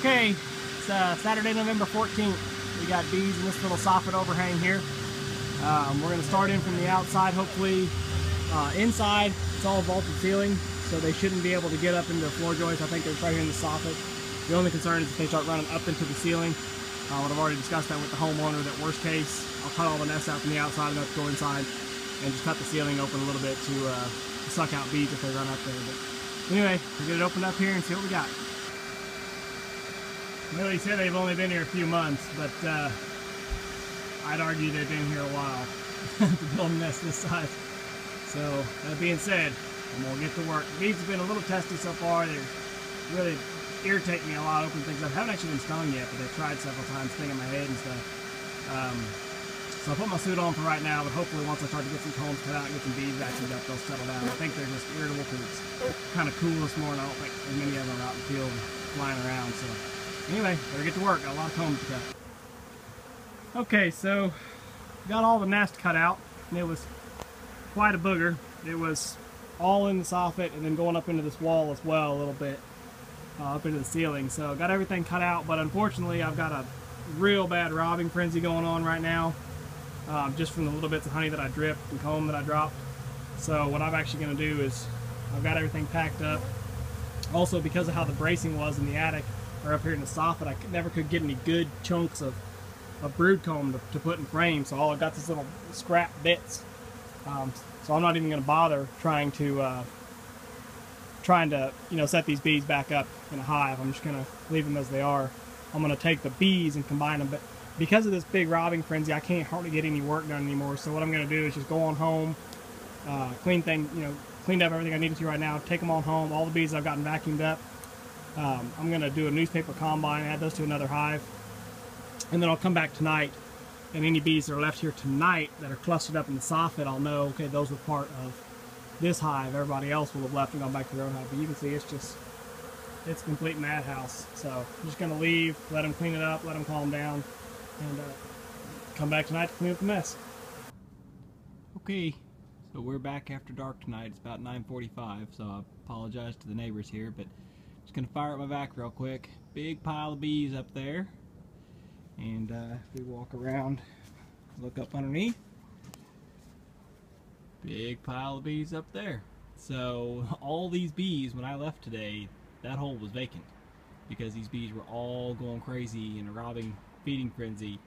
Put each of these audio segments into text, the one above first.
Okay, it's Saturday, November 14th. We got bees in this little soffit overhang here. We're going to start in from the outside, hopefully inside. It's all vaulted ceiling, so they shouldn't be able to get up into the floor joists. I think they're right here in the soffit. The only concern is if they start running up into the ceiling. I've already discussed that with the homeowner, that worst case, I'll cut all the nests out from the outside enough to go inside and just cut the ceiling open a little bit to suck out bees if they run up there. But anyway, we'll get it opened up here and see what we got. Millie said they've only been here a few months, but I'd argue they've been here a while to build a nest this size. So that being said, I'm gonna get to work. The bees have been a little testy so far. They really irritate me a lot, open things up. I haven't actually been stung yet, but they've tried several times, stinging my head and stuff. So I'll put my suit on for right now, but hopefully once I start to get some combs cut out and get some bees vacuumed up, they'll settle down. I think they're just irritable because it's kind of cool this morning. I don't think as many of them are out in the field flying around. So anyway, better get to work. Got a lot of combs to cut. Okay, so got all the nest cut out, and it was quite a booger. It was all in the soffit and then going up into this wall as well a little bit. Up into the ceiling. So got everything cut out, but unfortunately I've got a real bad robbing frenzy going on right now, just from the little bits of honey that I dripped and comb that I dropped. So what I'm actually going to do is I've got everything packed up. Also, because of how the bracing was in the attic or up here in the soffit, I never could get any good chunks of brood comb to put in frame, so all I've got is little scrap bits. So I'm not even going to bother trying to set these bees back up in a hive. I'm just going to leave them as they are. I'm going to take the bees and combine them, but because of this big robbing frenzy, I can't hardly get any work done anymore. So what I'm going to do is just go on home, cleaned up everything I needed to right now, take them on home, all the bees I've gotten vacuumed up. I'm going to do a newspaper combine, add those to another hive, and then I'll come back tonight, and any bees that are left here tonight that are clustered up in the soffit, I'll know, okay, those were part of this hive. Everybody else will have left and gone back to their own hive. But you can see it's a complete madhouse. So I'm just going to leave, let them clean it up, let them calm down, and come back tonight to clean up the mess. Okay, so we're back after dark tonight. It's about 9:45, so I apologize to the neighbors here, but just going to fire up my vac real quick. Big pile of bees up there, and if we walk around, look up underneath, big pile of bees up there. So all these bees, when I left today, that hole was vacant because these bees were all going crazy in a robbing feeding frenzy,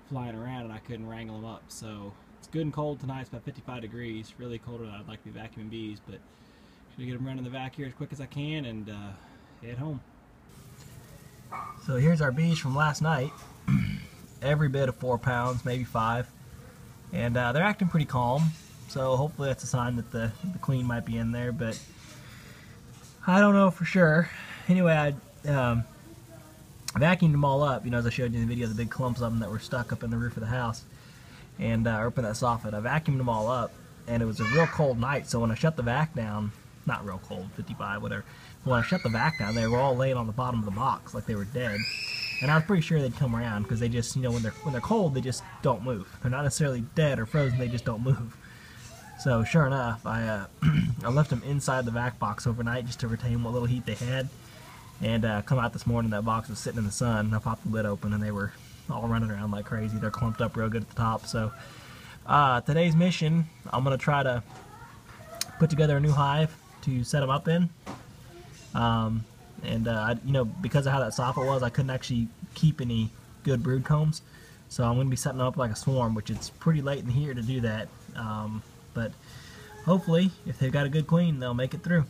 flying around, and I couldn't wrangle them up. So it's good and cold tonight. It's about 55 degrees, really colder than I'd like to be vacuuming bees, but I'm gonna get them running the vac here as quick as I can and head home. So here's our bees from last night. Every bit of 4 pounds, maybe 5, and they're acting pretty calm. So hopefully that's a sign that the queen might be in there, but I don't know for sure. Anyway, I vacuumed them all up, as I showed you in the video, the big clumps of them that were stuck up in the roof of the house, and up in that soffit. I vacuumed them all up, and it was a real cold night, so when I shut the vac down, not real cold, 55, whatever, when I shut the vac down, they were all laying on the bottom of the box like they were dead. And I was pretty sure they'd come around, because they just, when they're cold, they just don't move. They're not necessarily dead or frozen, they just don't move. So sure enough, I left them inside the vac box overnight just to retain what little heat they had. And come out this morning, that box was sitting in the sun. I popped the lid open, and they were all running around like crazy. They're clumped up real good at the top. So today's mission, I'm going to try to put together a new hive to set them up in. Because of how that soffit was, I couldn't actually keep any good brood combs. So I'm going to be setting them up like a swarm, which it's pretty late in the year to do that. But hopefully, if they've got a good queen, they'll make it through.